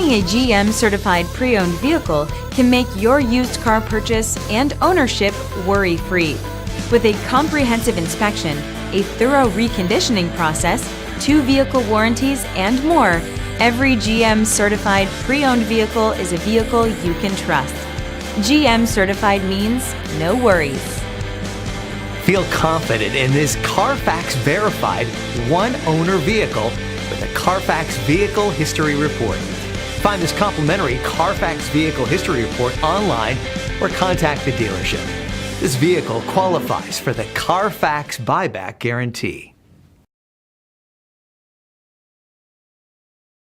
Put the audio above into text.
Owning a GM certified pre-owned vehicle can make your used car purchase and ownership worry-free. With a comprehensive inspection, a thorough reconditioning process, 2 vehicle warranties, and more, every GM certified pre-owned vehicle is a vehicle you can trust. GM certified means no worries. Feel confident in this CARFAX verified one-owner vehicle with a CARFAX Vehicle History Report. Find this complimentary CARFAX Vehicle History Report online or contact the dealership. This vehicle qualifies for the CARFAX buyback guarantee.